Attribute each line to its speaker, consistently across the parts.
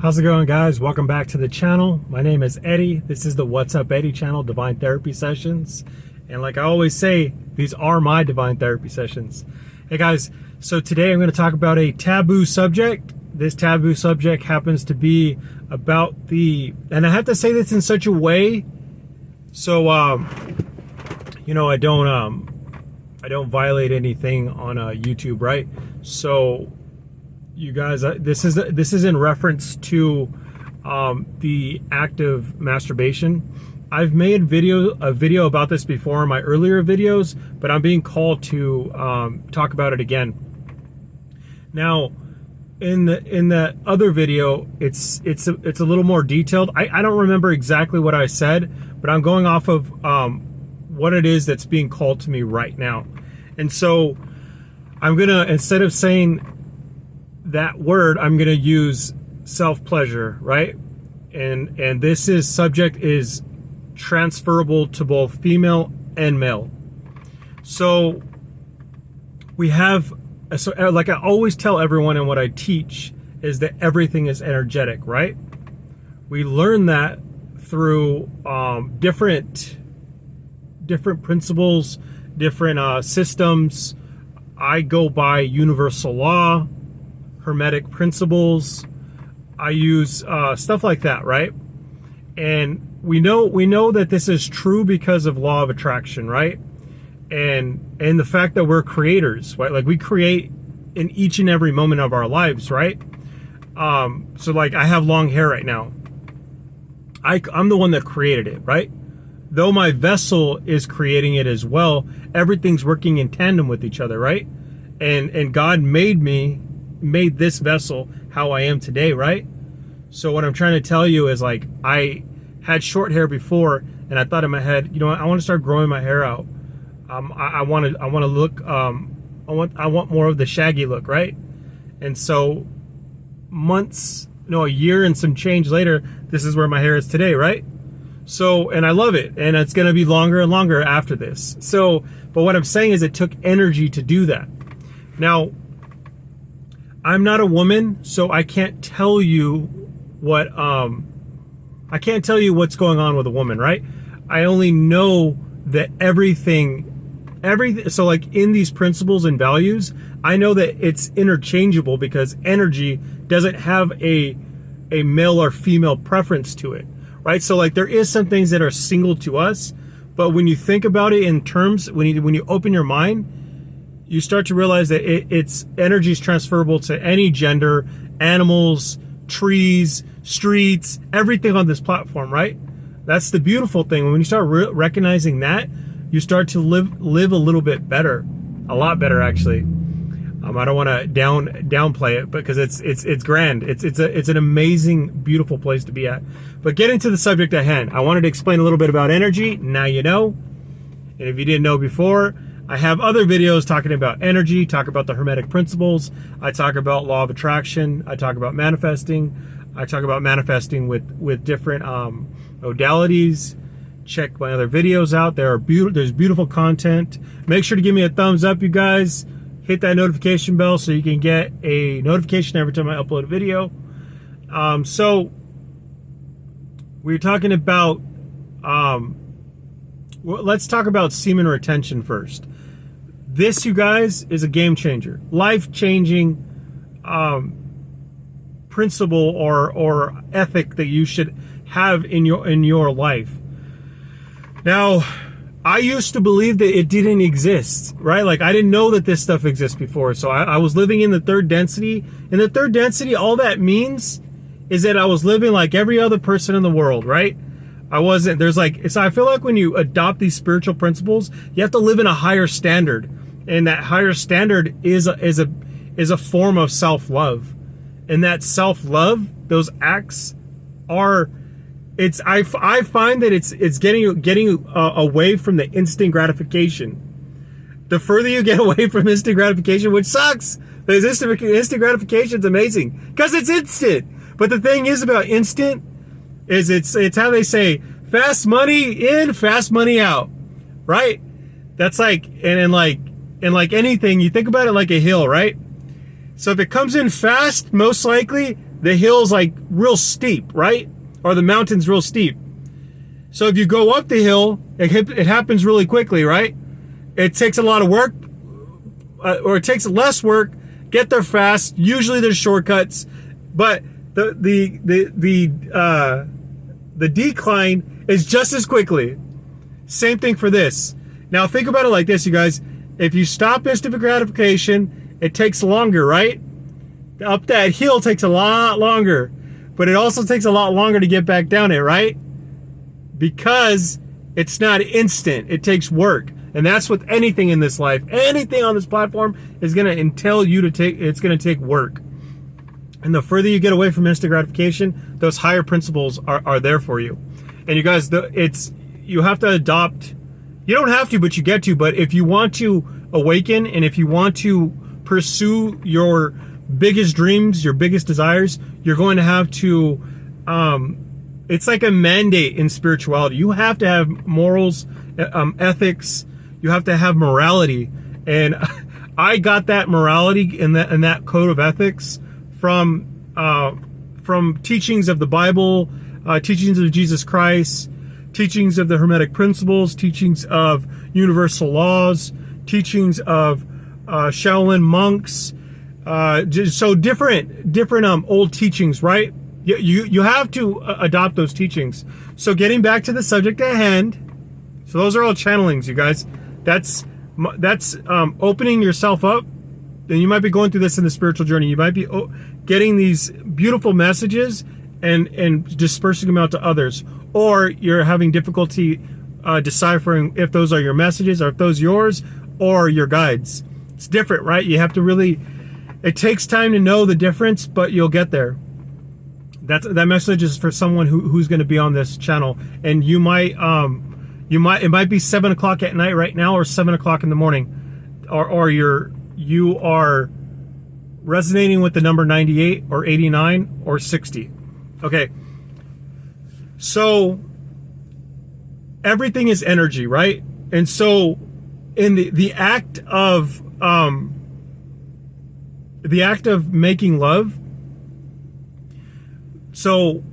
Speaker 1: How's it going, guys? Welcome back to the channel. My name is Eddie. This is the What's Up Eddie channel, Divine Therapy Sessions. And like I always say, these are my Divine Therapy Sessions. Hey guys, so today I'm going to talk about a taboo subject. This taboo subject happens to be about and I have to say this in such a way so you know, I don't violate anything on YouTube, right? So you guys, this is in reference to the act of masturbation. I've made a video about this before in my earlier videos, but I'm being called to talk about it again. Now, in the other video, it's a little more detailed. I don't remember exactly what I said, but I'm going off of what it is that's being called to me right now. And so I'm gonna, instead of saying that word, I'm gonna use self-pleasure, right? And this subject is transferable to both female and male. So we have, so like I always tell everyone, and what I teach is that everything is energetic, right? We learn that through different principles, different systems. I go by universal law, hermetic principles. I use stuff like that, right? And we know that this is true because of law of attraction, right? And the fact that we're creators, right? Like we create in each and every moment of our lives, right? So like I have long hair right now. I'm the one that created it, right? Though my vessel is creating it as well, everything's working in tandem with each other, right? And God made this vessel how I am today, right? So what I'm trying to tell you is, like, I had short hair before, and I thought in my head, you know what, I want to start growing my hair out. I want to look, I want more of the shaggy look, right? And so a year and some change later, this is where my hair is today, right? So, and I love it, and it's going to be longer and longer after this. So, but what I'm saying is it took energy to do that. Now, I'm not a woman, so I can't tell you what's going on with a woman, right? I only know that everything, so like in these principles and values, I know that it's interchangeable because energy doesn't have a male or female preference to it, right? So like there is some things that are single to us, but when you think about it in terms, when you open your mind, you start to realize that it's energy is transferable to any gender, animals, trees, streets, everything on this platform, right? That's the beautiful thing. When you start recognizing that, you start to live a little bit better, a lot better actually. I don't want to downplay it because it's grand. It's an amazing, beautiful place to be at. But getting to the subject at hand, I wanted to explain a little bit about energy. Now you know. And if you didn't know before, I have other videos talking about energy, talk about the hermetic principles. I talk about law of attraction. I talk about manifesting. I talk about manifesting with different modalities. Check my other videos out. There's beautiful content. Make sure to give me a thumbs up, you guys. Hit that notification bell so you can get a notification every time I upload a video. So we're talking about, let's talk about semen retention first. This, you guys, is a game changer, life-changing principle or ethic that you should have in your life. Now, I used to believe that it didn't exist, right? Like I didn't know that this stuff exists before. So I was living in the third density. In the third density, all that means is that I was living like every other person in the world, right? I wasn't, so I feel like when you adopt these spiritual principles, you have to live in a higher standard. And that higher standard is a form of self-love. And that self-love, those acts are, I find that it's getting away from the instant gratification. The further you get away from instant gratification, which sucks, because instant gratification is amazing because it's instant. But the thing is about instant is it's how they say fast money in, fast money out, right? That's like, and like anything, you think about it like a hill, right? So if it comes in fast, most likely the hill's like real steep, right? Or the mountain's real steep. So if you go up the hill, it happens really quickly, right? It takes a lot of work, or it takes less work. Get there fast. Usually there's shortcuts, but the decline is just as quickly. Same thing for this. Now think about it like this, you guys. If you stop instant gratification, it takes longer, right? Up that hill takes a lot longer, but it also takes a lot longer to get back down it, right? Because it's not instant. It takes work. And that's with anything in this life. Anything on this platform is going to entail you to take, it's going to take work. And the further you get away from instant gratification, those higher principles are there for you. And you guys, you have to adopt, you don't have to, but you get to. But if you want to awaken, and if you want to pursue your biggest dreams, your biggest desires, you're going to have to, it's like a mandate in spirituality. You have to have morals, ethics. You have to have morality. And I got that morality and that code of ethics from teachings of the Bible, teachings of Jesus Christ, teachings of the Hermetic principles, teachings of universal laws, teachings of Shaolin monks. So different old teachings, right? You have to adopt those teachings. So getting back to the subject at hand, so those are all channelings, you guys. That's opening yourself up. And you might be going through this in the spiritual journey. You might be getting these beautiful messages and dispersing them out to others, or you're having difficulty deciphering if those are your messages, or if those are yours, or your guides. It's different, right? You have to really. It takes time to know the difference, but you'll get there. That message is for someone who's going to be on this channel, and it might be 7 o'clock at night right now, or 7 o'clock in the morning, or you are resonating with the number 98 or 89 or 60. Okay. So everything is energy, right? And so in the act of making love, so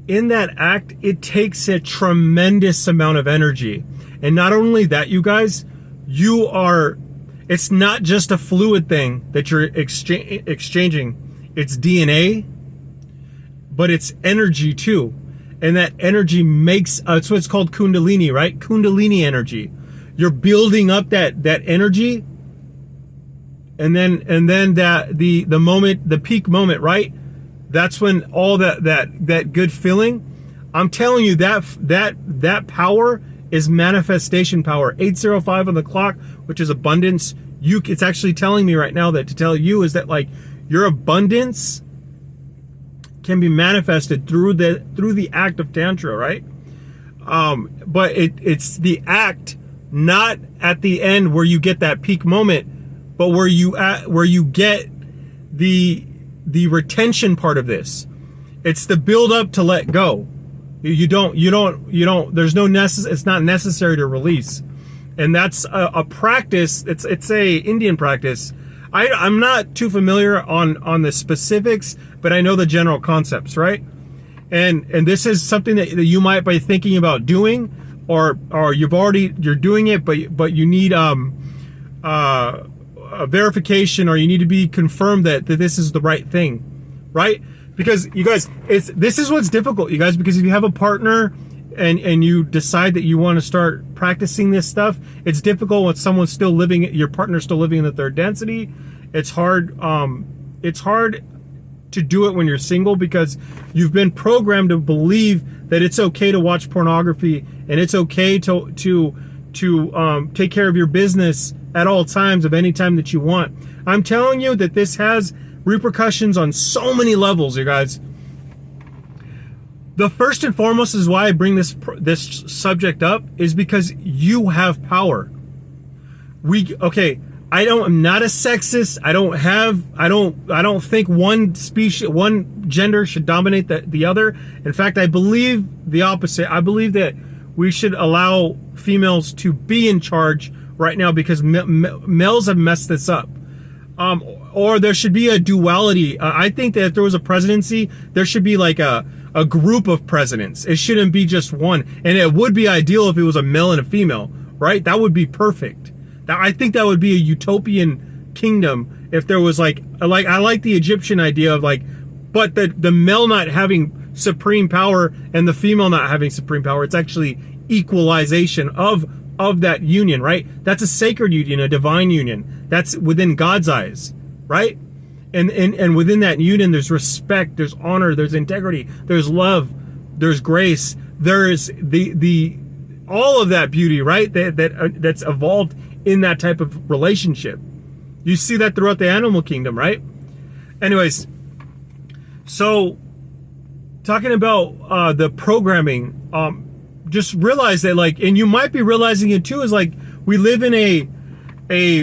Speaker 1: in that act, it takes a tremendous amount of energy. And not only that, you guys, it's not just a fluid thing that you're exchanging. It's DNA, but it's energy too. And that energy makes, it's what's called Kundalini, right? Kundalini energy. You're building up that energy, and then the peak moment, right? That's when all that good feeling. I'm telling you, that power is manifestation power. 8:05 on the clock, which is abundance. It's actually telling me right now that to tell you is that, like, your abundance can be manifested through the act of tantra, right? But it's the act, not at the end where you get that peak moment, but where you get the retention part of this. It's the build up to let go. You don't, there's no it's not necessary to release. And that's a practice. It's a Indian practice. I'm not too familiar on the specifics, but I know the general concepts, right? And this is something that you might be thinking about doing, or you're doing it, but you need a verification, or you need to be confirmed that this is the right thing, right? Because you guys, this is what's difficult, you guys, because if you have a partner and you decide that you want to start practicing this stuff, it's difficult when someone's still living, your partner's still living in the third density. It's hard to do it when you're single, because you've been programmed to believe that it's okay to watch pornography, and it's okay to take care of your business at all times, of any time that you want. I'm telling you that this has repercussions on so many levels, you guys. The first and foremost is why I bring this subject up, is because you have power. I'm not a sexist. I don't think one gender should dominate the other. In fact, I believe the opposite. I believe that we should allow females to be in charge right now, because males have messed this up. Or there should be a duality. I think that if there was a presidency, there should be like a group of presidents. It shouldn't be just one. And it would be ideal if it was a male and a female, right? That would be perfect. I think that would be a utopian kingdom if there was like I like the Egyptian idea of like, but the male not having supreme power and the female not having supreme power. It's actually equalization of that union, right? That's a sacred union, a divine union. That's within God's eyes, right? And within that union, there's respect, there's honor, there's integrity, there's love, there's grace, there's the all of that beauty, right? That's evolved in that type of relationship. You see that throughout the animal kingdom, right? Anyways, so talking about the programming, just realize that, like, and you might be realizing it too, is like we live in a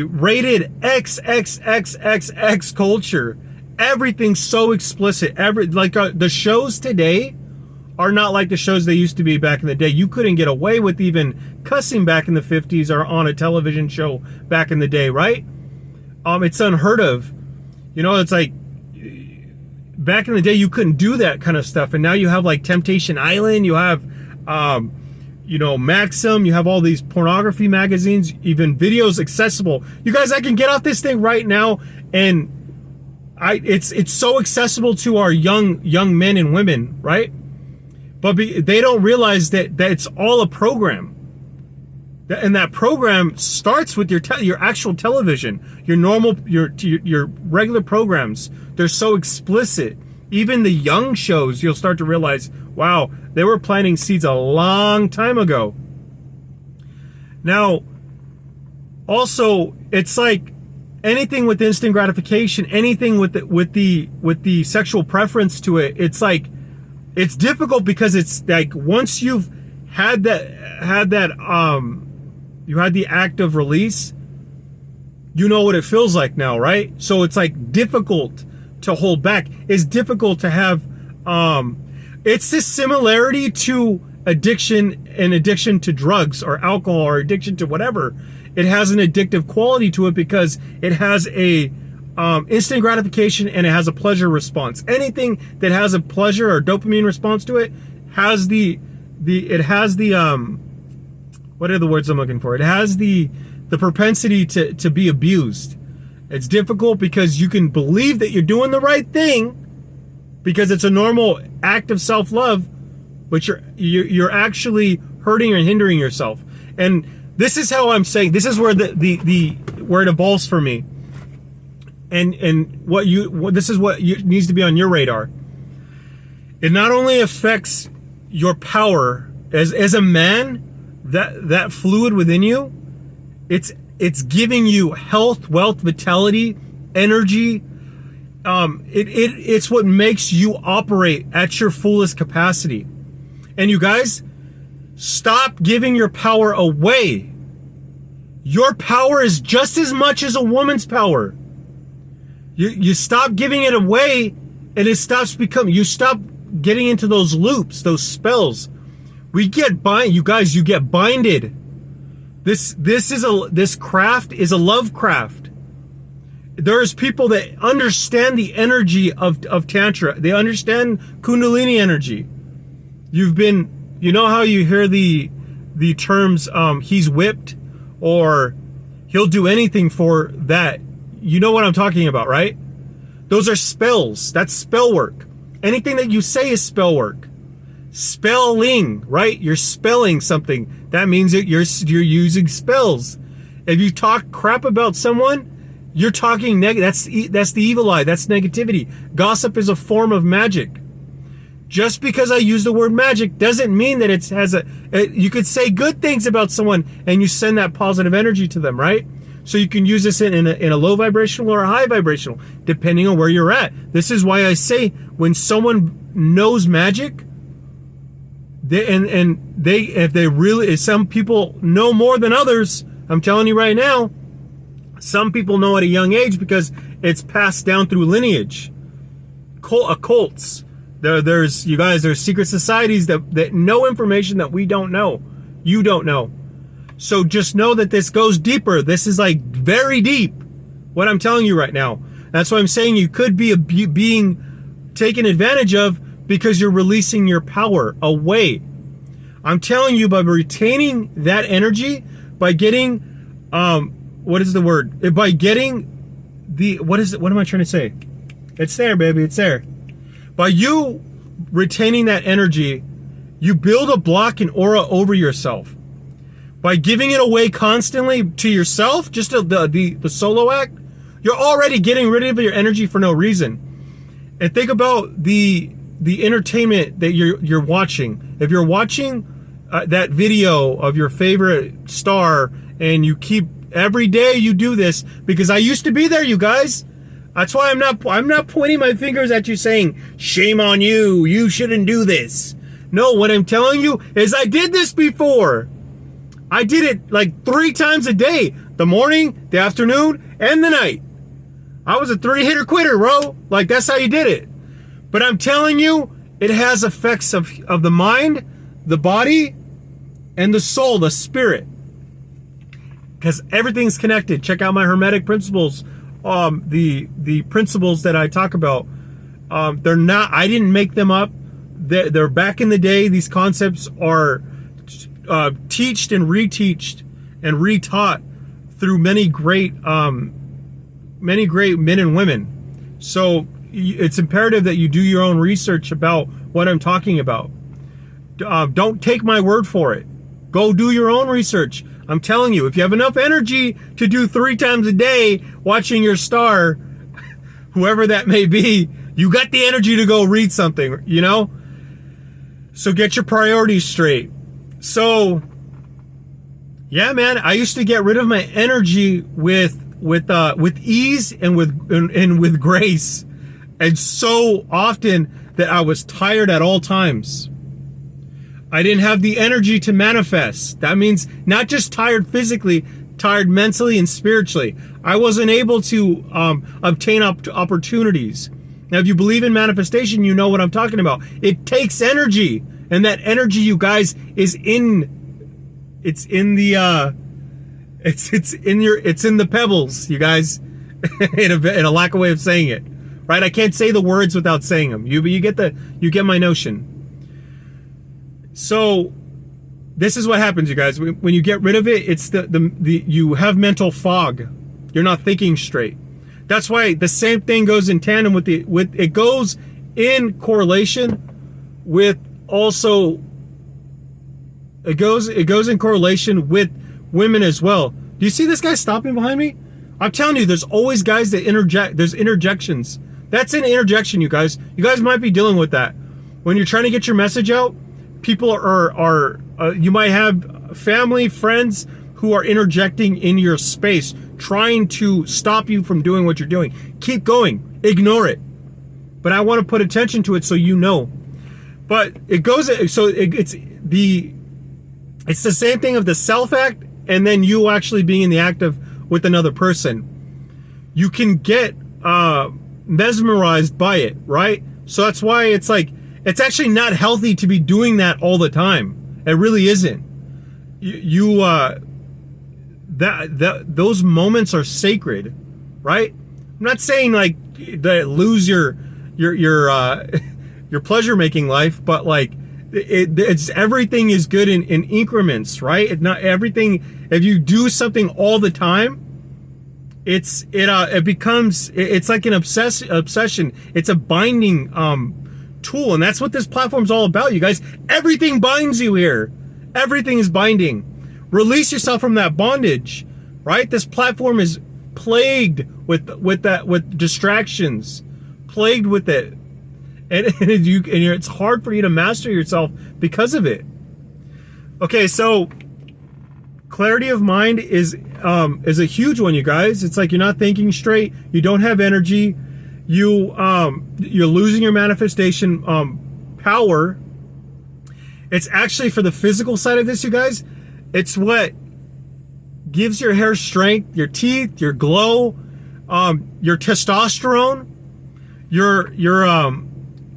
Speaker 1: rated XXXXX culture. Everything's so explicit. The shows today are not like the shows they used to be back in the day. You couldn't get away with even cussing back in the 50s or on a television show back in the day, right? It's unheard of. You know, it's like back in the day you couldn't do that kind of stuff, and now you have like Temptation Island, you have Maxim, you have all these pornography magazines, even videos accessible. You guys, I can get off this thing right now, and it's so accessible to our young men and women, right? But they don't realize that it's all a program. And that program starts with your actual television, your regular programs. They're so explicit. Even the young shows, you'll start to realize, wow, they were planting seeds a long time ago. Now, also, it's like anything with instant gratification, anything with the sexual preference to it. It's like it's difficult because it's like once you've had that you had the act of release, you know what it feels like now, right? So it's like difficult to hold back. It's difficult to have, it's this similarity to addiction to drugs or alcohol or addiction to whatever. It has an addictive quality to it because it has a instant gratification and it has a pleasure response. Anything that has a pleasure or dopamine response to it has what are the words I'm looking for? It has the propensity to be abused. It's difficult because you can believe that you're doing the right thing because it's a normal act of self-love, but you're actually hurting or hindering yourself. And this is how I'm saying, this is where where it evolves for me. And this is what needs to be on your radar. It not only affects your power as a man, that fluid within you, it's giving you health, wealth, vitality, energy. It's what makes you operate at your fullest capacity. And you guys, stop giving your power away. Your power is just as much as a woman's power. You stop giving it away, and it stops you stop getting into those loops, those spells. You get binded. This craft is a love craft. There's people that understand the energy of Tantra. They understand Kundalini energy. You know how you hear the terms, he's whipped, or he'll do anything for that. You know what I'm talking about, right? Those are spells. That's spell work. Anything that you say is spell work. Spelling, right? You're spelling something. That means that you're using spells. If you talk crap about someone, you're talking negative. That's the evil eye. That's negativity. Gossip is a form of magic. Just because I use the word magic doesn't mean that it has you could say good things about someone and you send that positive energy to them, right? So you can use this in a low vibrational or a high vibrational, depending on where you're at. This is why I say when someone knows magic, if some people know more than others, I'm telling you right now, some people know at a young age because it's passed down through lineage. Occults. There's secret societies that know information that we don't know. You don't know. So just know that this goes deeper. This is like very deep. what I'm telling you right now. That's why I'm saying you could be being taken advantage of because you're releasing your power away. I'm telling you, by retaining that energy, by getting, what is the word? By getting what am I trying to say? It's there, baby, it's there. By you retaining that energy, you build a block and aura over yourself. By giving it away constantly to yourself, just the solo act, you're already getting rid of your energy for no reason. And think about the entertainment that you're watching. If you're watching that video of your favorite star, and you keep every day you do this, because I used to be there, you guys. That's why I'm not pointing my fingers at you saying, shame on you, you shouldn't do this. No, what I'm telling you is I did this before. I did it like 3 times a day. The morning, the afternoon, and the night. I was a 3-hitter quitter, bro. Like, that's how you did it. But I'm telling you, it has effects of the mind, the body, and the soul, the spirit. Because everything's connected. Check out my Hermetic principles. The principles that I talk about, they're not, I didn't make them up. They're back in the day. These concepts are teached and reteached and retaught through many great men and women. So it's imperative that you do your own research about what I'm talking about. Don't take my word for it. Go do your own research. I'm telling you, if you have enough energy to do 3 times a day watching your star, whoever that may be, you got the energy to go read something, you know? So get your priorities straight. So, yeah, man, I used to get rid of my energy with ease and with grace, and so often that I was tired at all times. I didn't have the energy to manifest. That means not just tired physically, tired mentally and spiritually. I wasn't able to obtain opportunities. Now, if you believe in manifestation, you know what I'm talking about. It takes energy, and that energy, you guys, is in the pebbles, you guys. in a lack of way of saying it, right? I can't say the words without saying them. You get my notion. So this is what happens, you guys. When you get rid of it, it's you have mental fog. You're not thinking straight. That's why the same thing goes in tandem with it goes in correlation with also it goes in correlation with women as well. Do you see this guy stopping behind me? I'm telling you, there's always guys that interject. There's interjections. That's an interjection, you guys. You guys might be dealing with that. When you're trying to get your message out, people are you might have family, friends who are interjecting in your space, trying to stop you from doing what you're doing. Keep going. Ignore it. But I want to put attention to it so you know. But it goes, so it's the same thing of the self act and then you actually being in the act of with another person. You can get mesmerized by it, right? So that's why it's like, it's actually not healthy to be doing that all the time. It really isn't. Those moments are sacred, right? I'm not saying like that lose your pleasure making life, but like it's everything is good in increments, right? It's not everything. If you do something all the time, it becomes like an obsession. It's a binding tool, and that's what this platform's all about, you guys. Everything binds you here. Everything is binding. Release yourself from that bondage, right? This platform is plagued with distractions, plagued with it, and it's hard for you to master yourself because of it. Okay, so clarity of mind is a huge one, you guys. It's like you're not thinking straight. You don't have energy. You're losing your manifestation power. It's actually for the physical side of this, you guys. It's what gives your hair strength, your teeth, your glow, your testosterone,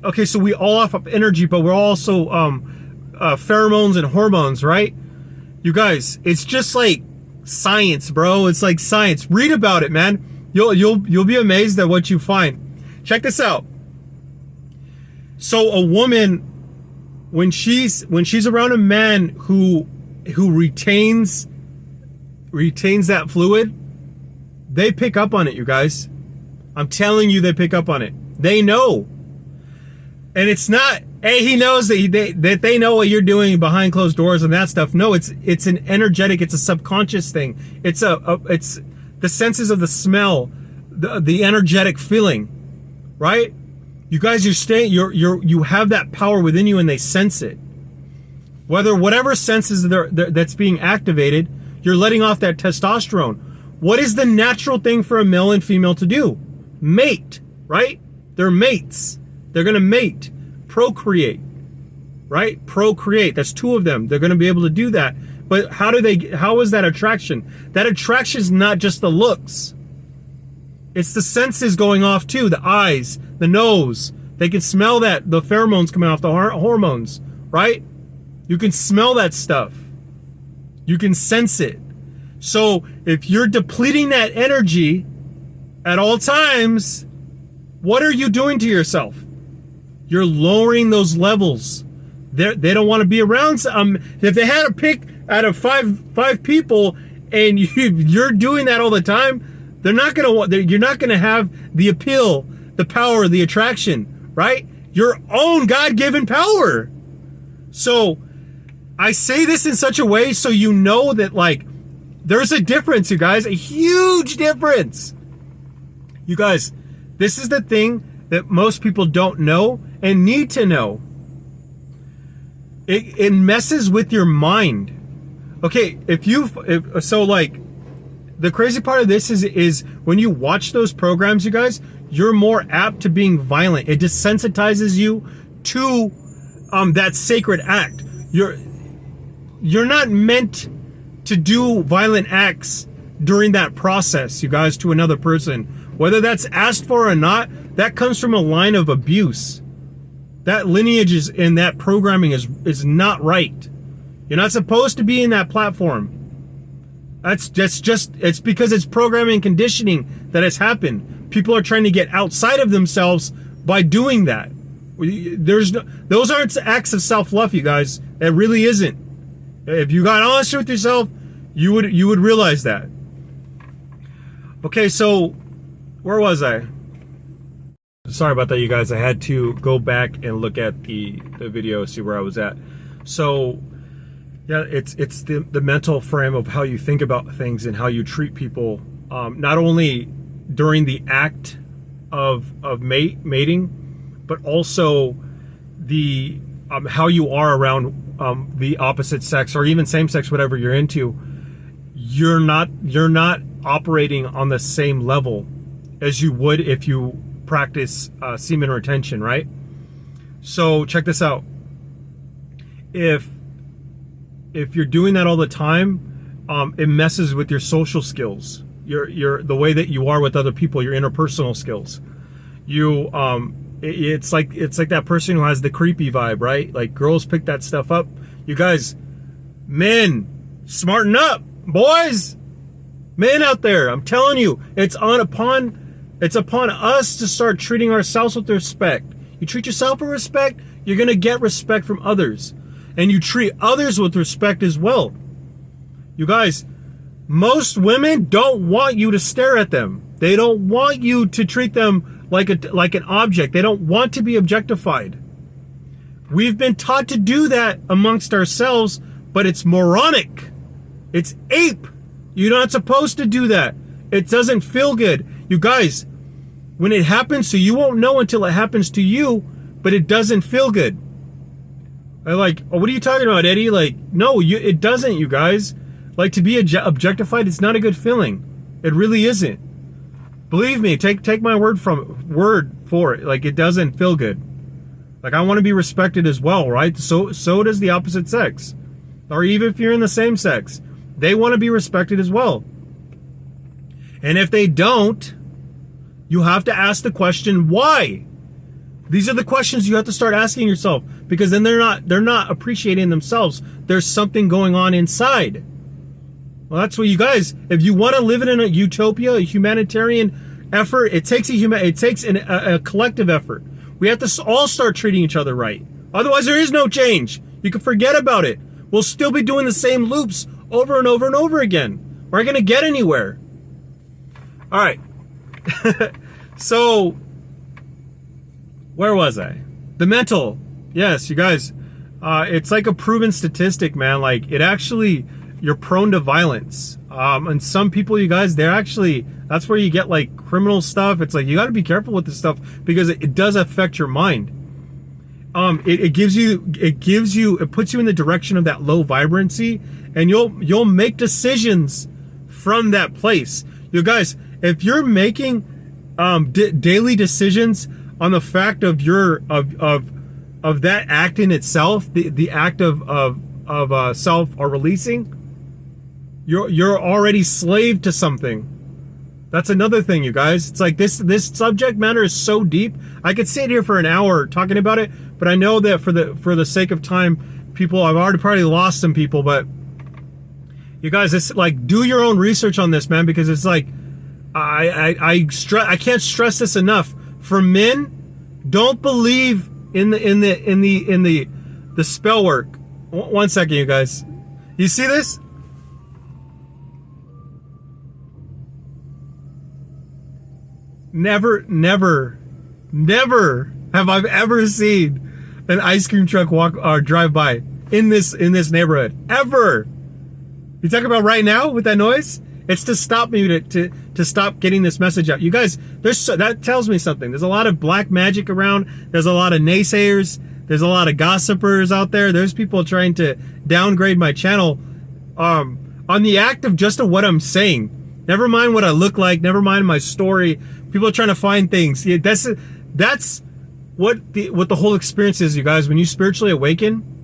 Speaker 1: okay, so we all have energy, but we're also pheromones and hormones, right? You guys, it's just like science, bro. It's like science. Read about it, man. You'll be amazed at what you find. Check this out. So a woman, when she's around a man who retains that fluid, they pick up on it, you guys. I'm telling you, they pick up on it. They know. And it's not, hey, he knows that they know what you're doing behind closed doors and that stuff. No, it's an energetic, it's a subconscious thing. It's the senses of the smell, the energetic feeling, right? You guys, you have that power within you, and they sense it. Whatever senses that's being activated, you're letting off that testosterone. What is the natural thing for a male and female to do? Mate, right? They're mates. They're gonna mate, procreate, right? Procreate. That's two of them. They're gonna be able to do that. But how is that attraction? That attraction is not just the looks. It's the senses going off too. The eyes, the nose. They can smell the pheromones coming off, the hormones, right? You can smell that stuff. You can sense it. So if you're depleting that energy at all times, what are you doing to yourself? You're lowering those levels. They don't want to be around. If they had to pick out of five people, and you're doing that all the time, you're not gonna have the appeal, the power, the attraction, right? Your own God-given power. So I say this in such a way so you know that, like, there's a difference, you guys, a huge difference. You guys, this is the thing that most people don't know and need to know. It messes with your mind. Okay, so like, the crazy part of this is when you watch those programs, you guys, you're more apt to being violent. It desensitizes you to that sacred act. You're not meant to do violent acts during that process, you guys, to another person. Whether that's asked for or not, that comes from a line of abuse. That lineage in that programming is not right. You're not supposed to be in that platform. It's because it's programming and conditioning that has happened. People are trying to get outside of themselves by doing that. Those aren't acts of self-love, you guys. It really isn't. If you got honest with yourself, you would realize that. Okay, so where was I? Sorry about that, you guys. I had to go back and look at the video, see where I was at. So yeah, it's the mental frame of how you think about things and how you treat people, not only during the act of mating, but also the how you are around the opposite sex, or even same sex, whatever you're into. You're not operating on the same level as you would if you practice semen retention, right? So check this out. If you're doing that all the time, it messes with your social skills, your the way that you are with other people, your interpersonal skills. It's like that person who has the creepy vibe, right? Like, girls pick that stuff up. You guys, men, smarten up, boys, men out there. I'm telling you, it's upon us to start treating ourselves with respect. You treat yourself with respect, you're gonna get respect from others. And you treat others with respect as well. You guys, most women don't want you to stare at them. They don't want you to treat them like an object. They don't want to be objectified. We've been taught to do that amongst ourselves, but it's moronic. It's ape. You're not supposed to do that. It doesn't feel good. You guys, when it happens to you, you won't know until it happens to you, but it doesn't feel good. Like, oh, what are you talking about, Eddie? Like, no, it doesn't, you guys. Like, to be objectified, it's not a good feeling. It really isn't. Believe me, take my word for it. Like, it doesn't feel good. Like, I want to be respected as well, right? So does the opposite sex. Or even if you're in the same sex, they want to be respected as well. And if they don't, you have to ask the question, why? These are the questions you have to start asking yourself, because then they're not appreciating themselves. There's something going on inside. Well, that's what you guys, if you want to live in a utopia, a humanitarian effort, it takes a collective effort. We have to all start treating each other right. Otherwise, there is no change. You can forget about it. We'll still be doing the same loops over and over and over again. We're not going to get anywhere. All right. So, where was I? The mental. Yes, you guys. It's like a proven statistic, man. Like, it actually, you're prone to violence. And some people, you guys, that's where you get like criminal stuff. It's like, you got to be careful with this stuff because it does affect your mind. It puts you in the direction of that low vibrancy, and you'll make decisions from that place. You guys, if you're making daily decisions on the fact of that act in itself, the act of self or releasing, you're already slave to something. That's another thing, you guys. It's like this subject matter is so deep. I could sit here for an hour talking about it, but I know that for the sake of time, I've already probably lost some people, but you guys, it's like, do your own research on this, man, because it's like, I can't stress this enough. For men, don't believe in the spell work. One second, you guys. You see this? Never have I ever seen an ice cream truck walk or drive by in this neighborhood. Ever. You talking about right now with that noise? It's to stop me to stop getting this message out. You guys, that tells me something. There's a lot of black magic around. There's a lot of naysayers. There's a lot of gossipers out there. There's people trying to downgrade my channel on the act of just what I'm saying. Never mind what I look like. Never mind my story. People are trying to find things. Yeah, that's what the whole experience is, you guys. When you spiritually awaken,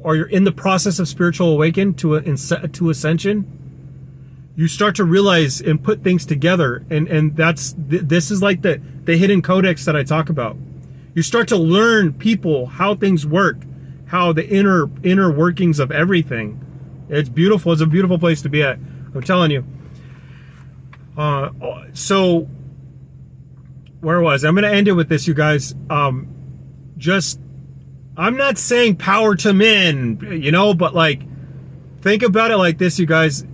Speaker 1: or you're in the process of spiritual awaken to ascension, you start to realize and put things together, and this is like the hidden codex that I talk about. You start to learn people, how things work, how the inner workings of everything. It's beautiful. It's a beautiful place to be at. I'm telling you. So where was I? I'm going to end it with this, you guys. I'm not saying power to men, but like, think about it like this, you guys.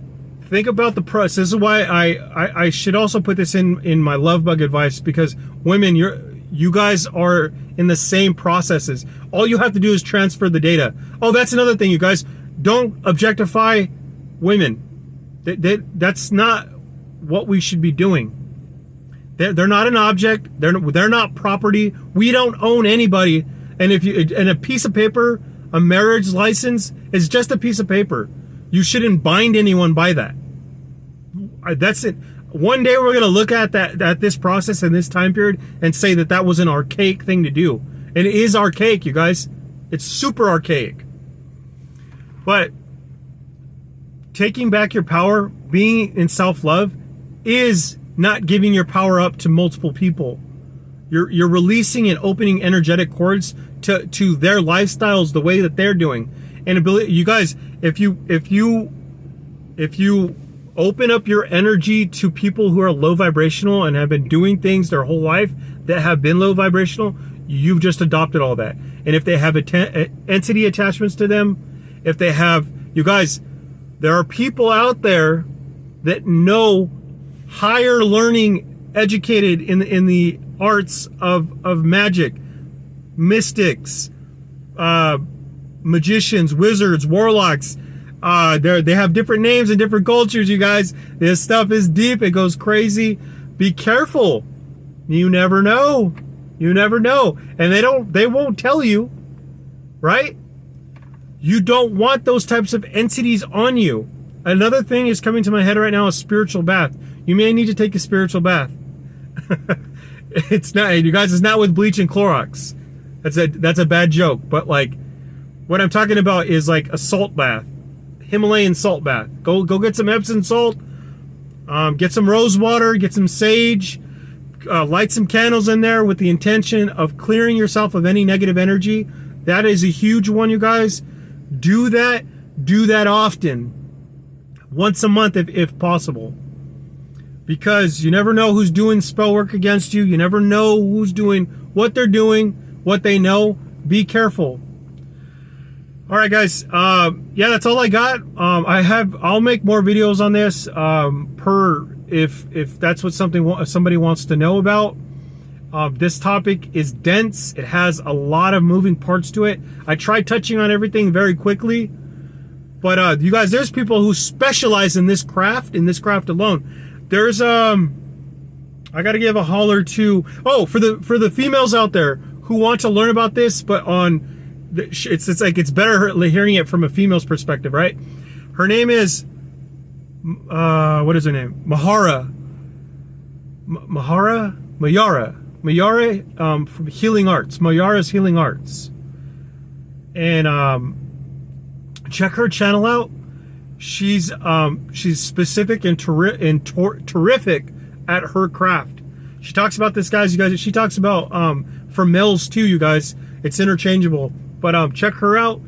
Speaker 1: Think about the process. This is why I should also put this in my love bug advice, because women, you guys are in the same processes. All you have to do is transfer the data. Oh, that's another thing, you guys. Don't objectify women. That's not what we should be doing. They're not an object. They're not property. We don't own anybody. And and a piece of paper, a marriage license, is just a piece of paper. You shouldn't bind anyone by that. That's it. One day we're going to look at this process in this time period and say that was an archaic thing to do. And it is archaic, you guys. It's super archaic. But taking back your power, being in self-love, is not giving your power up to multiple people. You're releasing and opening energetic cords to their lifestyles the way that they're doing. And you guys, if you open up your energy to people who are low vibrational and have been doing things their whole life that have been low vibrational, you've just adopted all that. And if they have entity attachments to them, if they have, you guys, there are people out there that know higher learning, educated in the arts of magic, mystics, magicians, wizards, warlocks. They have different names in different cultures, you guys. This stuff is deep. It goes crazy. Be careful. You never know. You never know. And they won't tell you, right? You don't want those types of entities on you. Another thing is coming to my head right now, a spiritual bath. You may need to take a spiritual bath. It's not, you guys, it's not with bleach and Clorox. That's a bad joke. But like, what I'm talking about is like a salt bath. Himalayan salt bath. Go get some Epsom salt. Get some rose water. Get some sage. Light some candles in there with the intention of clearing yourself of any negative energy. That is a huge one, you guys. Do that. Do that often. once a month if possible. Because you never know who's doing spell work against you. You never know who's doing what they're doing, what they know. Be careful. All right, guys. Yeah, that's all I got. I'll make more videos on this if that's what somebody wants to know about. This topic is dense. It has a lot of moving parts to it. I tried touching on everything very quickly, but you guys, there's people who specialize in this craft alone. There's I got to give a holler to for the females out there who want to learn about this, but it's like it's better hearing it from a female's perspective, right? Her name is what is her name? Mayara from Healing Arts. Mayara's Healing Arts, and check her channel out. She's specific and terrific at her craft. She talks about this, guys. You guys, she talks about for males too. You guys, it's interchangeable. But check her out.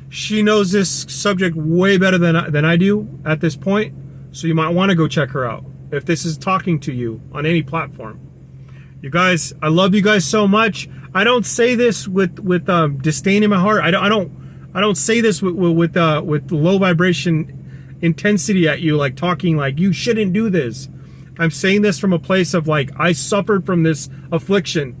Speaker 1: She knows this subject way better than I do at this point. So you might want to go check her out if this is talking to you on any platform. You guys, I love you guys so much. I don't say this with disdain in my heart. I don't say this with low vibration intensity at you, like talking like you shouldn't do this. I'm saying this from a place of like, I suffered from this affliction.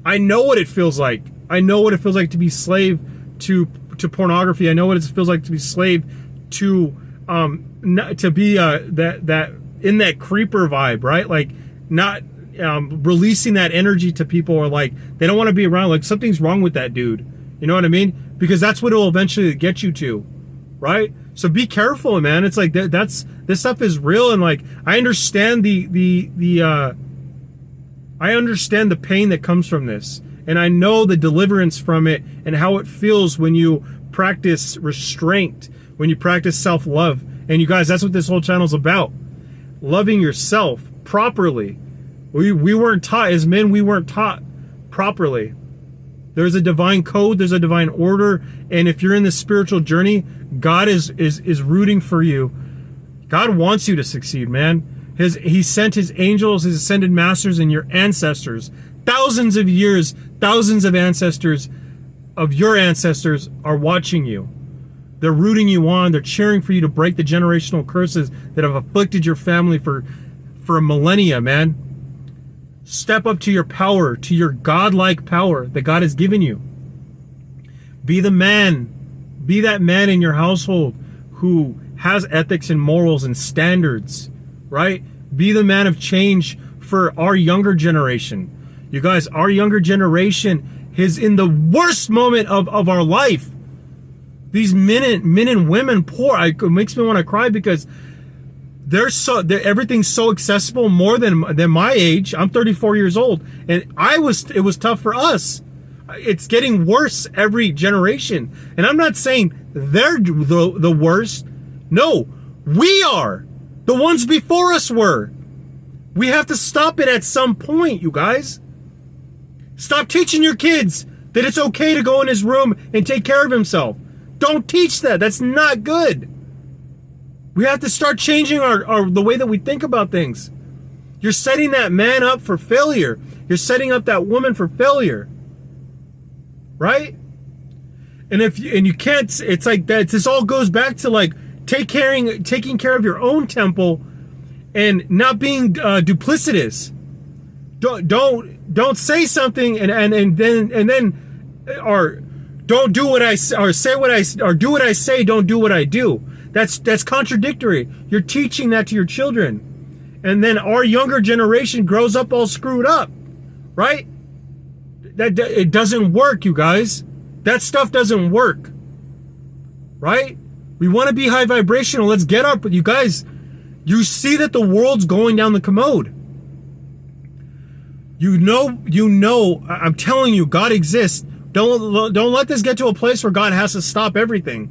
Speaker 1: I know what it feels like. I know what it feels like to be slave to pornography. I know what it feels like to be slave to be that in that creeper vibe, right? Like not releasing that energy to people, or like they don't want to be around. Like something's wrong with that dude. You know what I mean? Because that's what it will eventually get you to, right? So be careful, man. It's like this stuff is real, and like I understand I understand the pain that comes from this, and I know the deliverance from it and how it feels when you practice restraint, when you practice self-love. And you guys, that's what this whole channel is about. Loving yourself properly. We weren't taught, as men, we weren't taught properly. There's a divine code, there's a divine order, and if you're in this spiritual journey, God is rooting for you. God wants you to succeed, man. He sent his angels, his ascended masters, and your ancestors. Thousands of years, thousands of ancestors of your ancestors are watching you. They're rooting you on. They're cheering for you to break the generational curses that have afflicted your family for millennia, man. Step up to your power, to your godlike power that God has given you. Be the man. Be that man in your household who has ethics and morals and standards, right? Be the man of change for our younger generation. You guys, our younger generation is in the worst moment of our life. These men and women, it makes me want to cry because everything's so accessible, more than my age. I'm 34 years old, and it was tough for us. It's getting worse every generation, and I'm not saying they're the worst. No, we are. The ones before us were. We have to stop it at some point, you guys. Stop teaching your kids that it's okay to go in his room and take care of himself. Don't teach that. That's not good. We have to start changing the way that we think about things. You're setting that man up for failure. You're setting up that woman for failure. Right? And you can't, it's like that. This all goes back to like taking care of your own temple and not being duplicitous. Don't say something and then or don't do what I say, or say what I, or do what I say, don't do what I do. That's contradictory. You're teaching that to your children, and then our younger generation grows up all screwed up, right? It doesn't work, you guys. That stuff doesn't work, right? We want to be high vibrational. Let's get up. But you guys, you see that the world's going down the commode. You know. I'm telling you, God exists. Don't let this get to a place where God has to stop everything,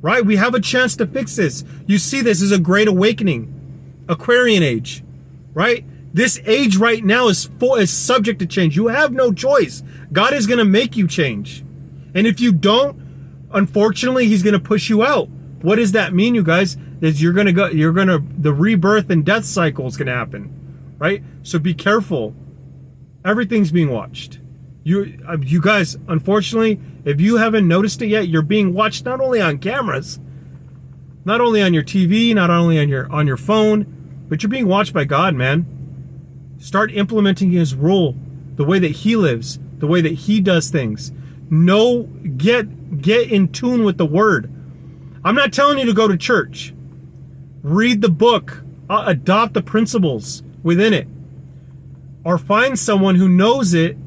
Speaker 1: right? We have a chance to fix this. You see, this is a great awakening, Aquarian age, right? This age right now is subject to change. You have no choice. God is going to make you change. And if you don't, unfortunately, he's going to push you out. What does that mean, you guys? is the rebirth and death cycle is gonna happen, right? So be careful. Everything's being watched. You guys, unfortunately, if you haven't noticed it yet, you're being watched not only on cameras, not only on your TV, not only on your phone, but you're being watched by God, man. Start implementing His rule, the way that He lives, the way that He does things. Get in tune with the Word. I'm not telling you to go to church. Read the book, adopt the principles within it, or find someone who knows it,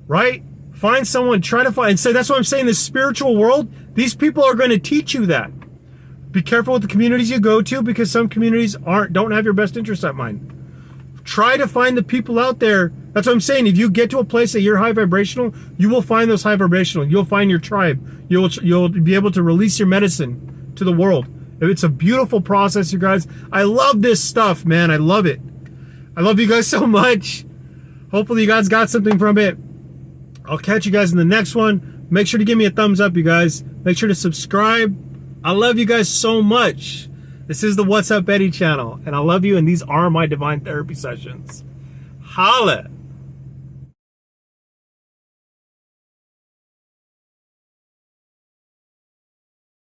Speaker 1: right? Find someone, try to find, and say, that's what I'm saying, the spiritual world, these people are going to teach you that. Be careful with the communities you go to, because some communities don't have your best interest at mind. Try to find the people out there. That's what I'm saying. If you get to a place that you're high vibrational, you will find those high vibrational. You'll find your tribe. You'll be able to release your medicine to the world. It's a beautiful process, you guys. I love this stuff, man. I love it. I love you guys so much. Hopefully you guys got something from it. I'll catch you guys in the next one. Make sure to give me a thumbs up, you guys. Make sure to subscribe. I love you guys so much. This is the What's Up Eddie channel, and I love you, and these are my divine therapy sessions. Holla!